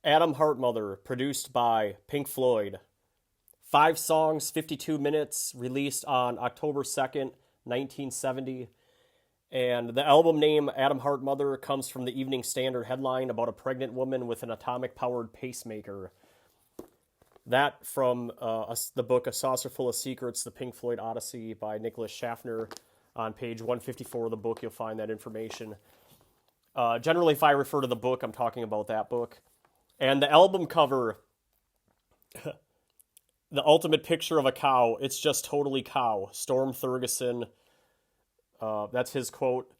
Adam Hartmother, produced by Pink Floyd. 5 songs, 52 minutes, released on October 2nd, 1970. And the album name, Adam Hartmother, comes from the Evening Standard headline about a pregnant woman with an atomic-powered pacemaker. That from the book A Saucer Full of Secrets, The Pink Floyd Odyssey by Nicholas Schaffner. On page 154 of the book, you'll find that information. Generally, if I refer to the book, I'm talking about that book. And the album cover, the ultimate picture of a cow, it's just totally cow. Storm Thurgeson, that's his quote.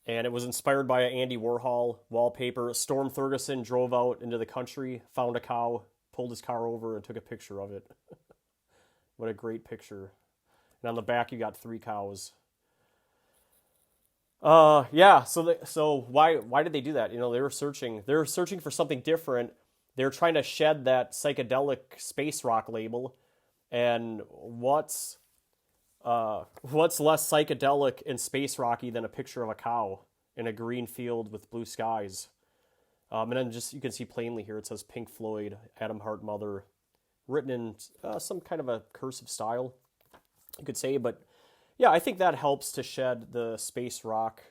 And it was inspired by an Andy Warhol wallpaper. Storm Thurgeson drove out into the country, found a cow, pulled his car over, and took a picture of it. What a great picture. And on the back, you got 3 cows. Yeah. So why did they do that? They were searching for something different. They were trying to shed that psychedelic space rock label. And what's less psychedelic and space rocky than a picture of a cow in a green field with blue skies? And then you can see plainly here it says Pink Floyd, Adam Hartmother, written in some kind of a cursive style, you could say, but. Yeah, I think that helps to shed the space rock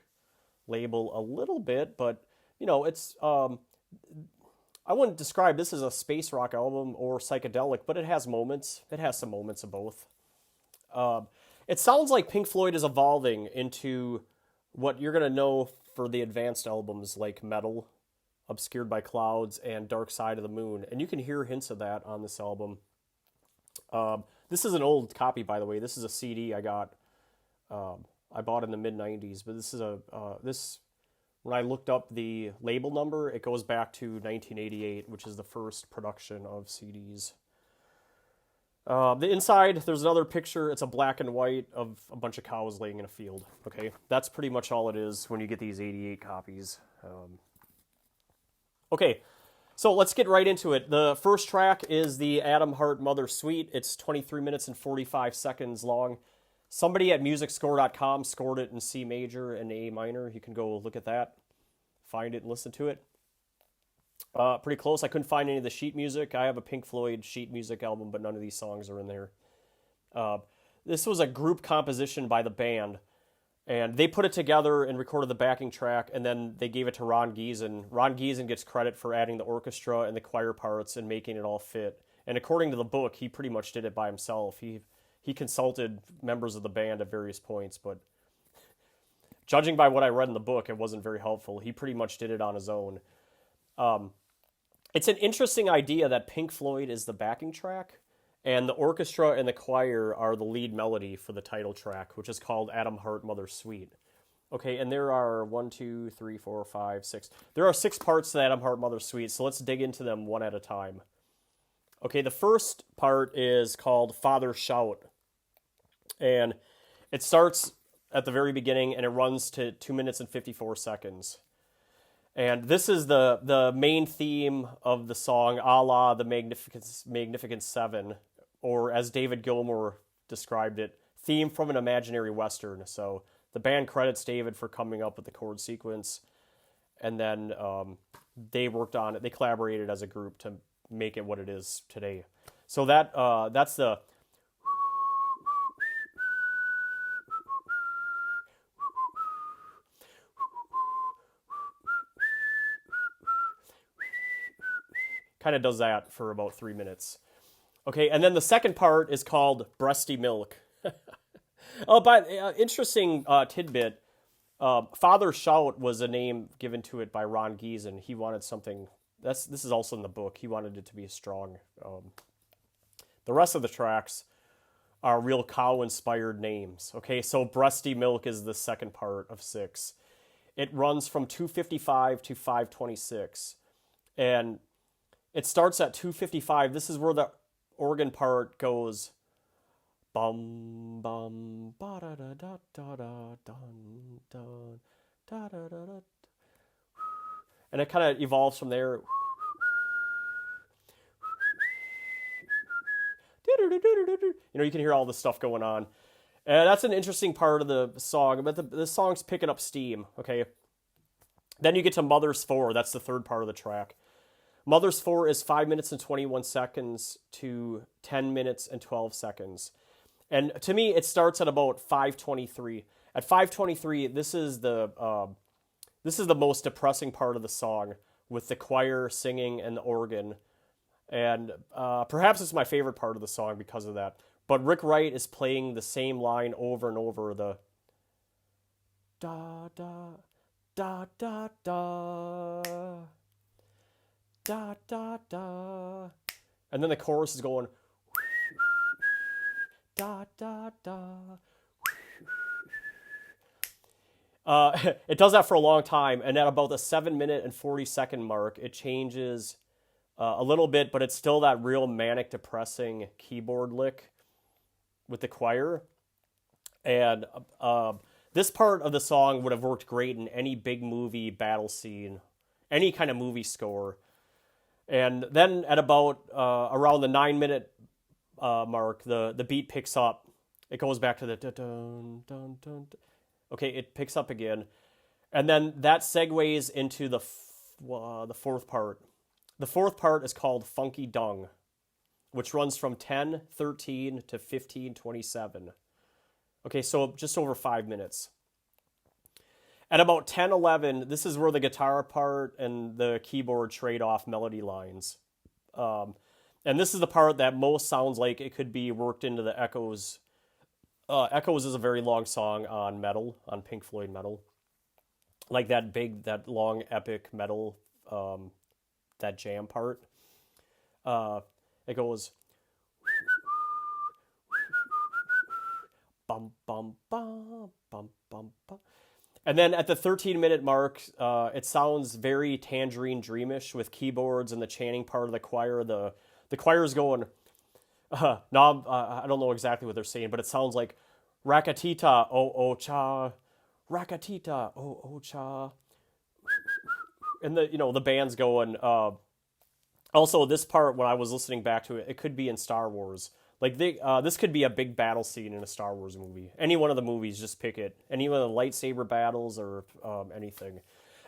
label a little bit, but it's I wouldn't describe this as a space rock album or psychedelic, but it has moments. It has some moments of both. It sounds like Pink Floyd is evolving into what you're gonna know for the advanced albums like Metal, Obscured by Clouds, and Dark Side of the Moon, and you can hear hints of that on this album. This is an old copy, by the way. This is a CD I got. I bought in the mid-90s, but this is when I looked up the label number, it goes back to 1988, which is the first production of CDs. The inside, there's another picture. It's a black and white of a bunch of cows laying in a field. Okay, that's pretty much all it is when you get these 88 copies. Okay, so let's get right into it. The first track is the Adam Hartmother Suite. It's 23 minutes and 45 seconds long. Somebody at musicscore.com scored it in C major and A minor. You can go look at that, find it, and listen to it. Pretty close. I couldn't find any of the sheet music. I have a Pink Floyd sheet music album, but none of these songs are in there. This was a group composition by the band, and they put it together and recorded the backing track, and then they gave it to Ron Geesin. Ron Geesin gets credit for adding the orchestra and the choir parts and making it all fit. And according to the book, he pretty much did it by himself. He consulted members of the band at various points, but judging by what I read in the book, it wasn't very helpful. He pretty much did it on his own. It's an interesting idea that Pink Floyd is the backing track, and the orchestra and the choir are the lead melody for the title track, which is called Adam Hartmother Suite. Okay, and there are 1, 2, 3, 4, 5, 6. There are 6 parts to the Adam Hartmother Suite, so let's dig into them one at a time. Okay, the first part is called Father Shout. And it starts at the very beginning, and it runs to 2 minutes and 54 seconds. And this is the main theme of the song, a la the Magnificent Seven, or as David Gilmour described it, theme from an imaginary Western. So the band credits David for coming up with the chord sequence, and then they worked on it. They collaborated as a group to make it what it is today. So that's the... kind of does that for about 3 minutes. Okay, and then the second part is called Breasty Milk. But interesting tidbit, Father Shout was a name given to it by Ron Geesin. He wanted something, this is also in the book, he wanted it to be strong. The rest of the tracks are real cow-inspired names. Okay, so Breasty Milk is the second part of 6. It runs from 2:55 to 5:26, and it starts at 2:55. This is where the organ part goes bum bum ba da da da da da dun dun da da da da, and it kind of evolves from there. You can hear all this stuff going on, and that's an interesting part of the song. But the song's picking up steam. Okay, then you get to Mother's 4. That's the third part of the track. Mother's 4 is 5 minutes and 21 seconds to 10 minutes and 12 seconds. And to me, it starts at about 5:23. At 5:23, this is the most depressing part of the song, with the choir singing and the organ. And perhaps it's my favorite part of the song because of that. But Rick Wright is playing the same line over and over, the da da da da da da da da, and then the chorus is going da da da. It does that for a long time, and at about the 7 minute and 40 second mark, it changes a little bit, but it's still that real manic, depressing keyboard lick with the choir. And this part of the song would have worked great in any big movie battle scene, any kind of movie score. And then at about around the 9 minute mark, the beat picks up. It goes back to the dun dun dun. Okay, it picks up again, and then that segues into the fourth part. The fourth part is called Funky Dung, which runs from 10:13 to 15:27. Okay, so just over 5 minutes. At about 10:11, this is where the guitar part and the keyboard trade off melody lines. And this is the part that most sounds like it could be worked into the Echoes. Echoes is a very long song on metal, on Pink Floyd metal. Like that long epic metal, that jam part. It goes bum bum bum bum bum bum. And then at the 13-minute mark, it sounds very Tangerine Dreamish with keyboards and the chanting part of the choir. The choir is going, I don't know exactly what they're saying, but it sounds like Rakatita, oh cha, Rakatita, oh cha. And the band's going, also this part, when I was listening back to it, it could be in Star Wars. Like this could be a big battle scene in a Star Wars movie. Any one of the movies, just pick it. Any one of the lightsaber battles or anything.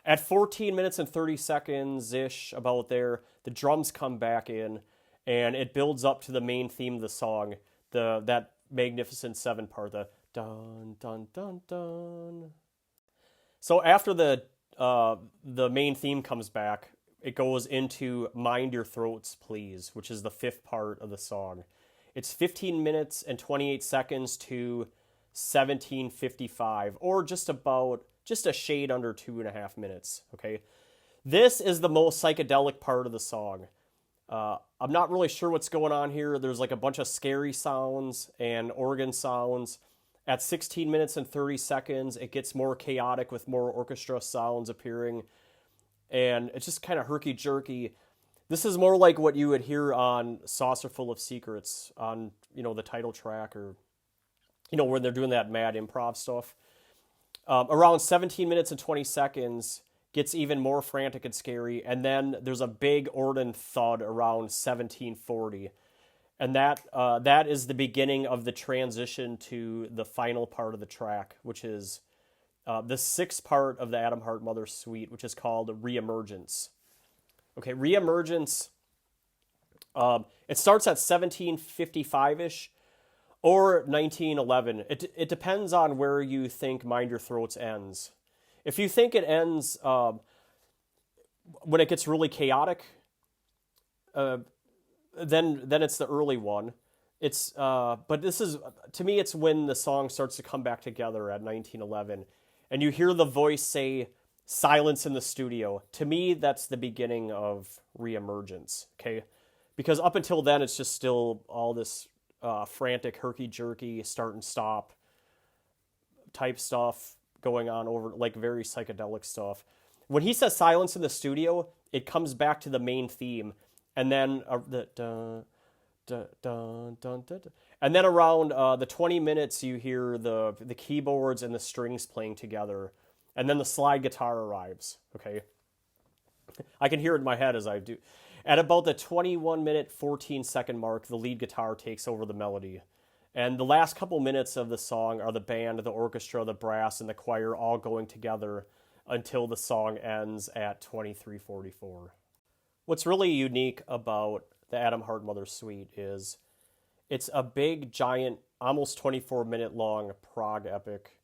At 14 minutes and 30 seconds-ish, about there, the drums come back in, and it builds up to the main theme of the song, that Magnificent Seven part, the dun dun dun dun. So after the main theme comes back, it goes into Mind Your Throats, Please, which is the fifth part of the song. It's 15 minutes and 28 seconds to 17:55, or just a shade under 2.5 minutes, okay? This is the most psychedelic part of the song. I'm not really sure what's going on here. There's like a bunch of scary sounds and organ sounds. At 16 minutes and 30 seconds, it gets more chaotic with more orchestra sounds appearing, and it's just kind of herky-jerky. This is more like what you would hear on Saucerful of Secrets, on, the title track, or, when they're doing that mad improv stuff. Around 17 minutes and 20 seconds, gets even more frantic and scary, and then there's a big organ thud around 17:40. And that is the beginning of the transition to the final part of the track, which is the sixth part of the Adam Hart Mother Suite, which is called Reemergence. Okay, Reemergence, it starts at 17:55-ish or 19:11. It depends on where you think Mind Your Throats ends. If you think it ends when it gets really chaotic, then it's the early one. But this is, to me, it's when the song starts to come back together at 19:11, and you hear the voice say, "Silence in the studio." To me, that's the beginning of Reemergence, okay? Because up until then, it's just still all this frantic, herky-jerky, start and stop type stuff going on over, like very psychedelic stuff. When he says silence in the studio, it comes back to the main theme, and then the dun, dun, dun, dun, dun, dun. And then around the 20 minutes, you hear the keyboards and the strings playing together. And then the slide guitar arrives, okay? I can hear it in my head as I do. At about the 21-minute, 14-second mark, the lead guitar takes over the melody. And the last couple minutes of the song are the band, the orchestra, the brass, and the choir all going together until the song ends at 23:44. What's really unique about the Adam Hart Mother Suite is it's a big, giant, almost 24-minute long prog epic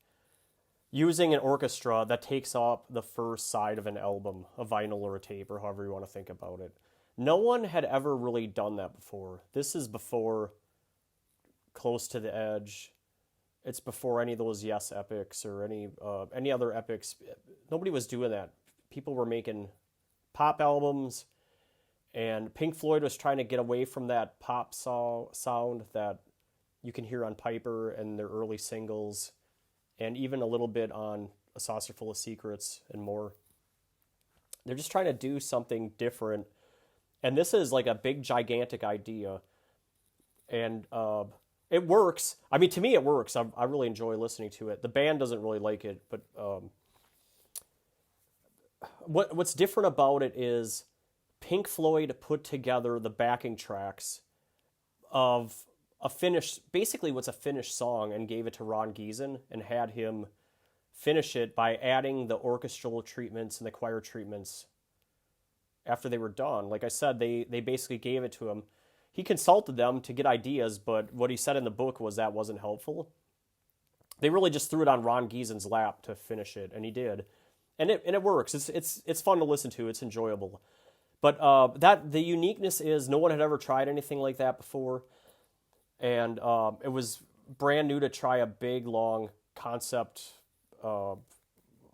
using an orchestra that takes up the first side of an album, a vinyl or a tape, or however you want to think about it. No one had ever really done that before. This is before Close to the Edge. It's before any of those Yes epics or any other epics. Nobody was doing that. People were making pop albums, and Pink Floyd was trying to get away from that pop sound that you can hear on Piper and their early singles, and even a little bit on A Saucer Full of Secrets and more. They're just trying to do something different, and this is like a big, gigantic idea, and it works. I mean, to me, it works. I really enjoy listening to it. The band doesn't really like it, but what's different about it is Pink Floyd put together the backing tracks of basically what's a finished song, and gave it to Ron Geesin and had him finish it by adding the orchestral treatments and the choir treatments after they were done. Like I said, they basically gave it to him. He consulted them to get ideas, but what he said in the book was that wasn't helpful. They really just threw it on Ron Geesin's lap to finish it, and he did. And it works. It's fun to listen to. It's enjoyable. But the uniqueness is no one had ever tried anything like that before. And it was brand new to try a big, long concept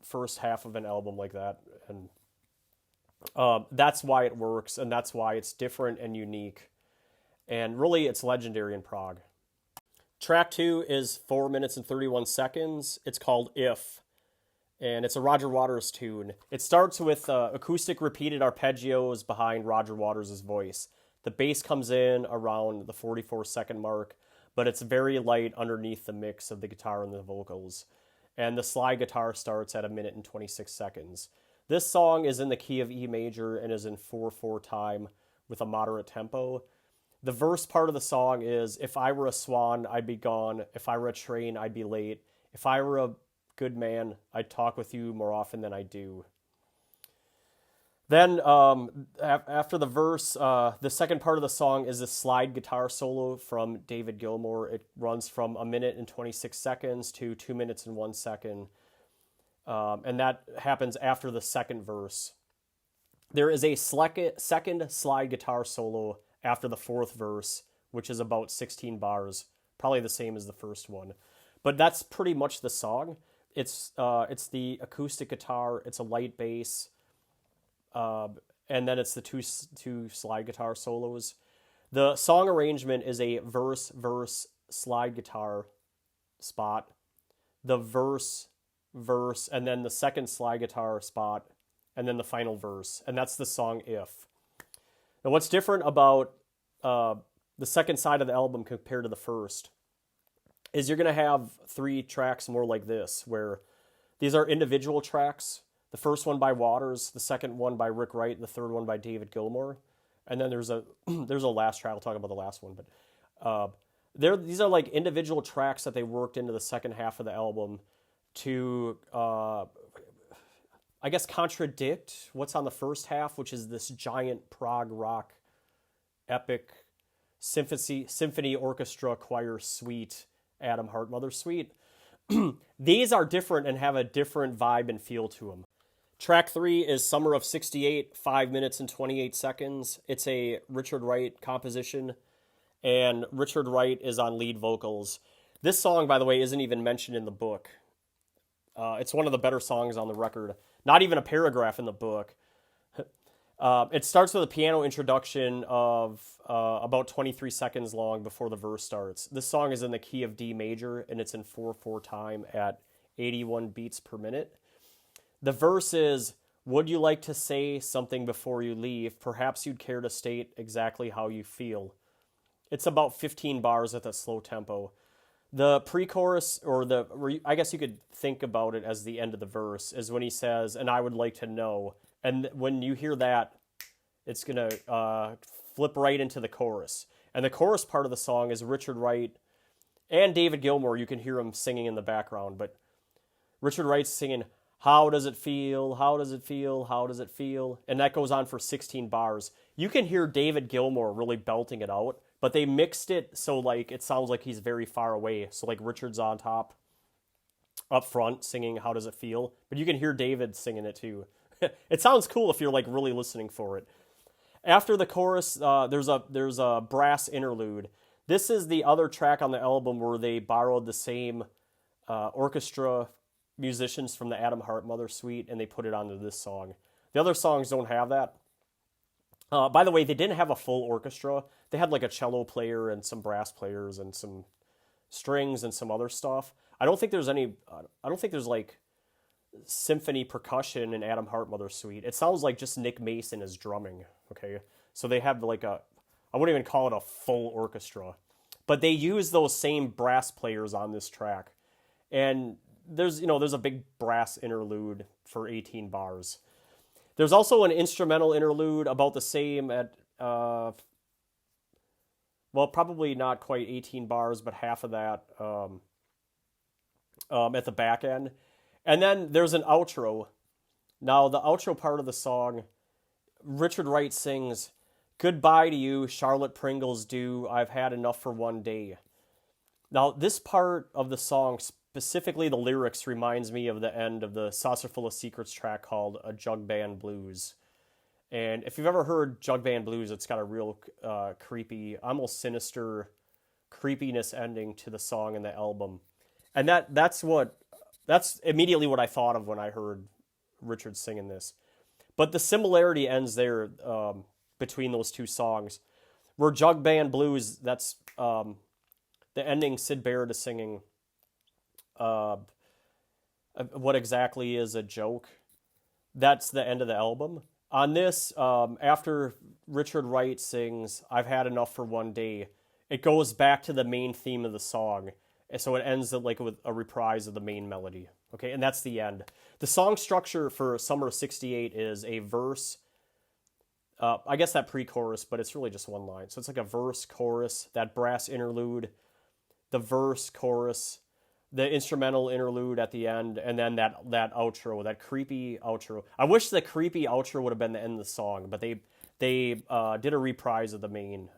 first half of an album like that. And that's why it works, and that's why it's different and unique. And really, it's legendary in prog. Track 2 is 4 minutes and 31 seconds. It's called If, and it's a Roger Waters tune. It starts with acoustic repeated arpeggios behind Roger Waters' voice. The bass comes in around the 44-second mark, but it's very light underneath the mix of the guitar and the vocals. And the slide guitar starts at 1 minute and 26 seconds. This song is in the key of E major and is in 4/4 time with a moderate tempo. The verse part of the song is, if I were a swan, I'd be gone. If I were a train, I'd be late. If I were a good man, I'd talk with you more often than I do. Then after the verse, the second part of the song is a slide guitar solo from David Gilmour. It runs from 1 minute and 26 seconds to 2 minutes and 1 second. And that happens after the second verse. There is a second slide guitar solo after the fourth verse, which is about 16 bars, probably the same as the first one. But that's pretty much the song. It's the acoustic guitar, it's a light bass, and then it's the two slide guitar solos. The song arrangement is a verse, slide guitar spot, the verse, and then the second slide guitar spot, and then the final verse. And that's the song If. Now, what's different about the second side of the album compared to the first is you're going to have 3 tracks more like this, where these are individual tracks. The first one by Waters, the second one by Rick Wright, and the third one by David Gilmour. And then there's a last track. I'll talk about the last one. But these are like individual tracks that they worked into the second half of the album to, I guess, contradict what's on the first half, which is this giant prog rock epic symphony orchestra choir suite, Adam Hart Mother Suite. These are different and have a different vibe and feel to them. Track 3 is Summer of 68, 5 minutes and 28 seconds. It's a Richard Wright composition, and Richard Wright is on lead vocals. This song, by the way, isn't even mentioned in the book. It's one of the better songs on the record. Not even a paragraph in the book. It starts with a piano introduction of about 23 seconds long before the verse starts. This song is in the key of D major, and it's in 4/4 time at 81 beats per minute. The verse is, would you like to say something before you leave? Perhaps you'd care to state exactly how you feel. It's about 15 bars at a slow tempo. The pre-chorus, I guess you could think about it as the end of the verse, is when he says, and I would like to know. And when you hear that, it's going to flip right into the chorus. And the chorus part of the song is Richard Wright and David Gilmour. You can hear him singing in the background, but Richard Wright's singing, How does it feel? How does it feel? How does it feel? And that goes on for 16 bars. You can hear David Gilmour really belting it out, but they mixed it so like it sounds like he's very far away. So like Richard's on top, up front, singing "How Does It Feel," but you can hear David singing it too. It sounds cool if you're like really listening for it. After the chorus, there's a brass interlude. This is the other track on the album where they borrowed the same orchestra musicians from the Adam Hart Mother Suite and they put it onto this song. The other songs don't have that. By the way, they didn't have a full orchestra. They had like a cello player and some brass players and some strings and some other stuff. I don't think there's like symphony percussion in Adam Hart Mother Suite. It sounds like just Nick Mason is drumming. Okay, so they have like I wouldn't even call it a full orchestra, but they use those same brass players on this track, and there's a big brass interlude for 18 bars. There's also an instrumental interlude about the same at probably not quite 18 bars, but half of that at the back end. And then there's an outro. Now, the outro part of the song, Richard Wright sings, "Goodbye to you, Charlotte Pringles do, I've had enough for one day." Now, this part of the song, specifically the lyrics, reminds me of the end of the Saucerful of Secrets track called "A Jug Band Blues." And if you've ever heard Jug Band Blues, it's got a real creepy, almost sinister creepiness ending to the song and the album. And that's immediately what I thought of when I heard Richard singing this. But the similarity ends there between those two songs. Where Jug Band Blues, that's the ending, Syd Barrett is singing what exactly is a joke. That's the end of the album. On this, after Richard Wright sings "I've had enough for one day," it goes back to the main theme of the song. And so it ends like with a reprise of the main melody. Okay, and that's the end. The song structure for Summer of '68 is a verse, I guess that pre-chorus, but it's really just one line. So it's like a verse, chorus, that brass interlude, the verse, chorus, the instrumental interlude at the end, and then that outro, that creepy outro. I wish the creepy outro would have been the end of the song, but they did a reprise of the main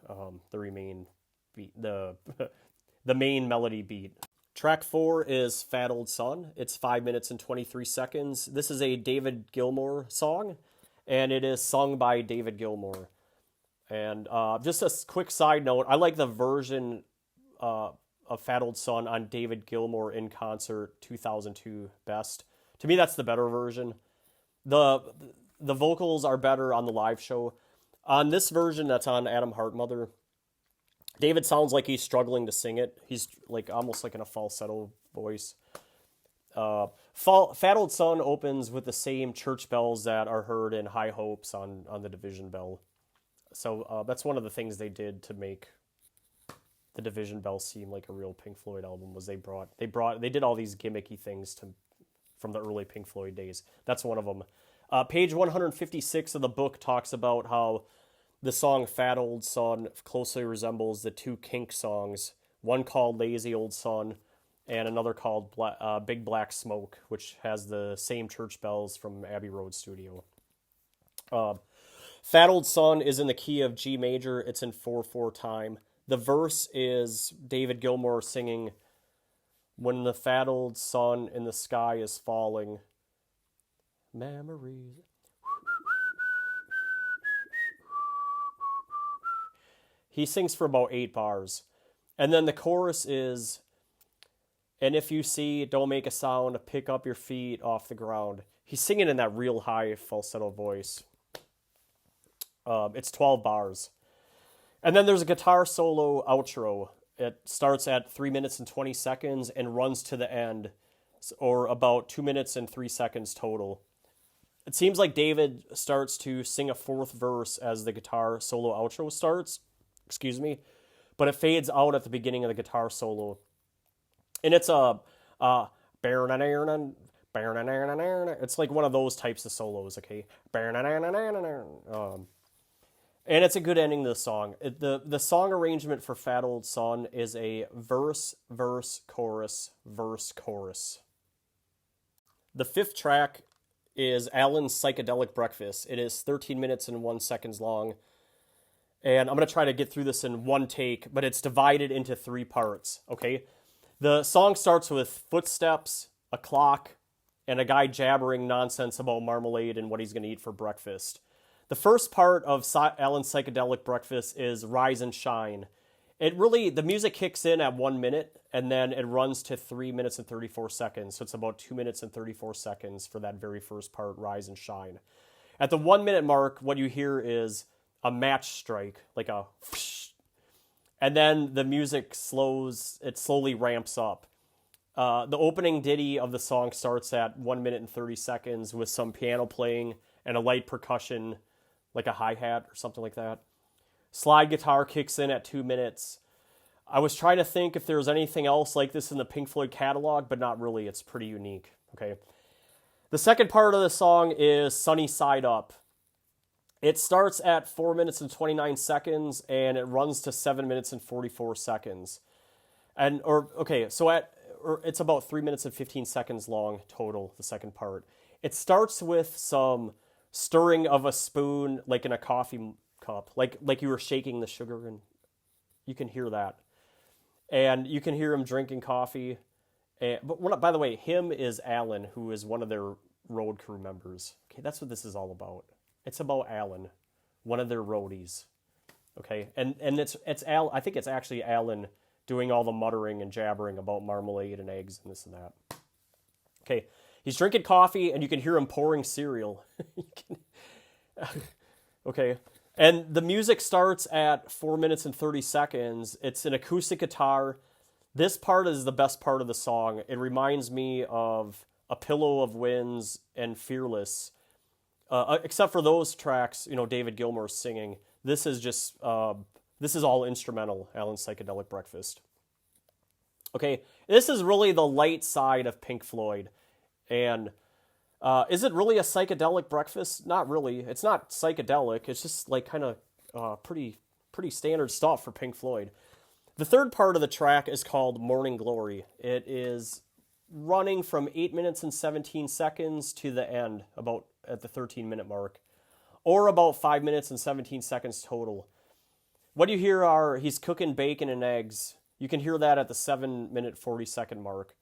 beat, the main melody beat. Track 4 is Fat Old Son. It's 5 minutes and 23 seconds. This is a David Gilmour song, and it is sung by David Gilmour. And just a quick side note, I like the version of Fat Old Son on David Gilmour in Concert 2002 best. To me, that's the better version. The vocals are better on the live show. On this version that's on Adam Hart Mother, David sounds like he's struggling to sing it. He's like almost like in a falsetto voice. Fat Old Son opens with the same church bells that are heard in High Hopes on the Division Bell. So that's one of the things they did to make the Division Bell seem like a real Pink Floyd album. Was they did all these gimmicky things from the early Pink Floyd days. That's one of them. Page 156 of the book talks about how the song Fat Old Son closely resembles the two Kink songs, one called Lazy Old Son and another called Big Black Smoke, which has the same church bells from Abbey Road Studio. Fat Old Son is in the key of G major. It's in 4/4 time. The verse is David Gilmour singing, "When the fat old sun in the sky is falling, memories." He sings for about 8 bars. And then the chorus is, "And if you see, don't make a sound, pick up your feet off the ground." He's singing in that real high falsetto voice. It's 12 bars. And then there's a guitar solo outro. It starts at 3 minutes and 20 seconds and runs to the end, or about 2 minutes and 3 seconds total. It seems like David starts to sing a fourth verse as the guitar solo outro starts. But it fades out at the beginning of the guitar solo. And it's it's like one of those types of solos, okay? And it's a good ending to the song. The song arrangement for Fat Old Son is a verse, verse, chorus, verse, chorus. The fifth track is Alan's Psychedelic Breakfast. It is 13 minutes and 1 second long. And I'm going to try to get through this in one take, but it's divided into three parts, okay? The song starts with footsteps, a clock, and a guy jabbering nonsense about marmalade and what he's going to eat for breakfast. The first part of Alan's Psychedelic Breakfast is Rise and Shine. The music kicks in at 1 minute, and then it runs to 3 minutes and 34 seconds. So it's about 2 minutes and 34 seconds for that very first part, Rise and Shine. At the 1 minute mark, what you hear is a match strike, like a whoosh, and then the music slowly ramps up. The opening ditty of the song starts at 1 minute and 30 seconds with some piano playing and a light percussion, like a hi-hat or something like that. Slide guitar kicks in at 2 minutes. I was trying to think if there was anything else like this in the Pink Floyd catalog, but not really. It's pretty unique. Okay. The second part of the song is Sunny Side Up. It starts at 4 minutes and 29 seconds, and it runs to 7 minutes and 44 seconds. It's about 3 minutes and 15 seconds long total, the second part. It starts with some stirring of a spoon, like in a coffee cup, like you were shaking the sugar, and you can hear that. And you can hear him drinking coffee. By the way, him is Alan, who is one of their road crew members. Okay, that's what this is all about. It's about Alan, one of their roadies. Okay, and it's Al. I think it's actually Alan doing all the muttering and jabbering about marmalade and eggs and this and that. Okay, he's drinking coffee, and you can hear him pouring cereal. Okay, and the music starts at 4 minutes and 30 seconds. It's an acoustic guitar. This part is the best part of the song. It reminds me of A Pillow of Winds and Fearless. Except for those tracks, David Gilmour's singing. This is all instrumental, Alan's Psychedelic Breakfast. Okay, this is really the light side of Pink Floyd. And is it really a psychedelic breakfast? Not really. It's not psychedelic. It's just like kind of pretty standard stuff for Pink Floyd. The third part of the track is called Morning Glory. It is running from 8 minutes and 17 seconds to the end, about at the 13-minute mark, or about 5 minutes and 17 seconds total. What you hear are he's cooking bacon and eggs. You can hear that at the 7-minute 40-second mark.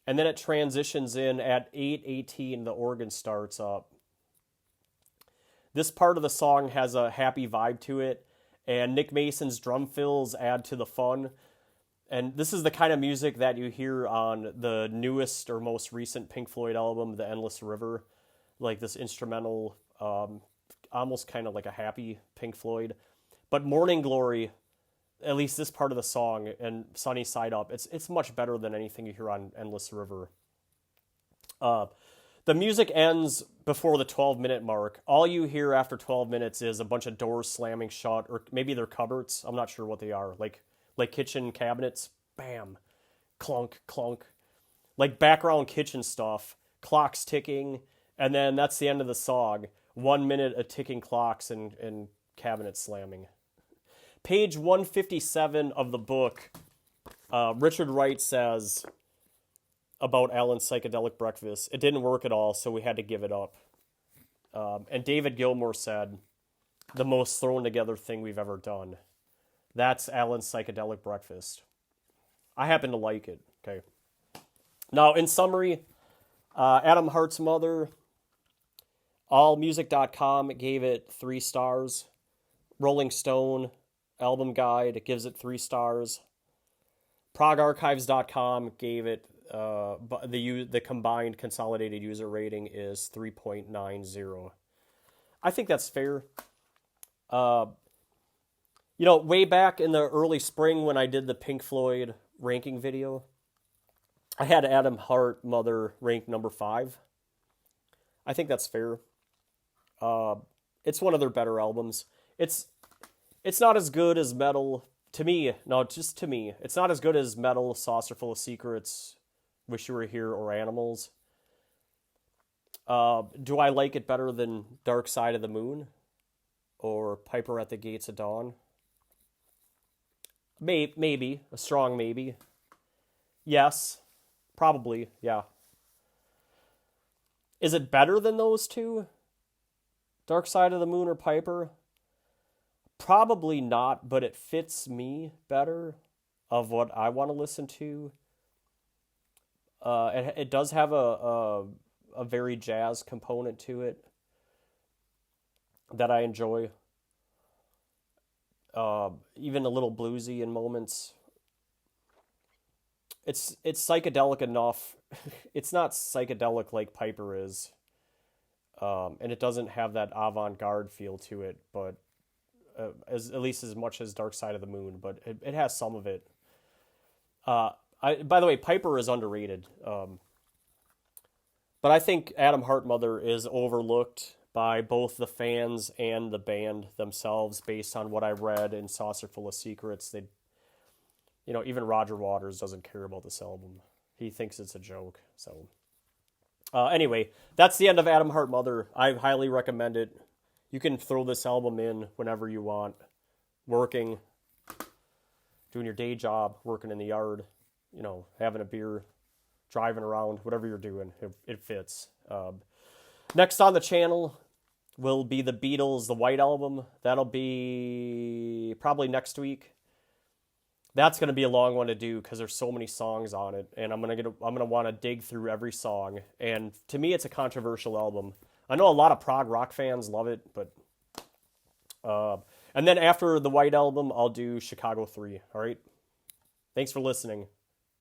And then it transitions in at 8:18, the organ starts up. This part of the song has a happy vibe to it, and Nick Mason's drum fills add to the fun. And this is the kind of music that you hear on the newest or most recent Pink Floyd album, The Endless River. Like this instrumental, almost kind of like a happy Pink Floyd. But Morning Glory, at least this part of the song, and Sunny Side Up, it's much better than anything you hear on Endless River. The music ends before the 12-minute mark. All you hear after 12 minutes is a bunch of doors slamming shut, or maybe they're cupboards. I'm not sure what they are. Like kitchen cabinets, bam, clunk, clunk. Like background kitchen stuff, clocks ticking, and then that's the end of the song. 1 minute of ticking clocks and cabinets slamming. Page 157 of the book, Richard Wright says about Alan's Psychedelic Breakfast, it didn't work at all, so we had to give it up. And David Gilmour said, the most thrown together thing we've ever done. That's Alan's Psychedelic Breakfast. I happen to like it. Okay. Now, in summary, Adam Hart's mother, allmusic.com gave it 3 stars. Rolling Stone album guide gives it 3 stars. ProgArchives.com gave it the combined consolidated user rating is 3.90. I think that's fair. Way back in the early spring when I did the Pink Floyd ranking video, I had Adam Hart Mother ranked number 5. I think that's fair. It's one of their better albums. It's not as good as Metal, to me. No, just to me. It's not as good as Metal, Saucerful of Secrets, Wish You Were Here, or Animals. Do I like it better than Dark Side of the Moon? Or Piper at the Gates of Dawn? Maybe. A strong maybe. Yes. Probably, yeah. Is it better than those two? Dark Side of the Moon or Piper? Probably not, but it fits me better of what I want to listen to. It does have a very jazz component to it that I enjoy. Even a little bluesy in moments. It's psychedelic enough. It's not psychedelic like Piper is, and it doesn't have that avant-garde feel to it, but at least as much as Dark Side of the Moon. But it has some of it. By the way, Piper is underrated. But I think Adam Hartmother is overlooked by both the fans and the band themselves, based on what I read in Saucer Full of Secrets. They, even Roger Waters doesn't care about this album. He thinks it's a joke. So, anyway, that's the end of Adam Hartmother. I highly recommend it. You can throw this album in whenever you want. Working, doing your day job, working in the yard, having a beer, driving around, whatever you're doing, it fits. Next on the channel will be the Beatles, the White Album. That'll be probably next week. That's going to be a long one to do because there's so many songs on it, and I'm gonna want to dig through every song. And to me, it's a controversial album. I know a lot of prog rock fans love it, but and then after the White Album, I'll do Chicago 3. All right. Thanks for listening.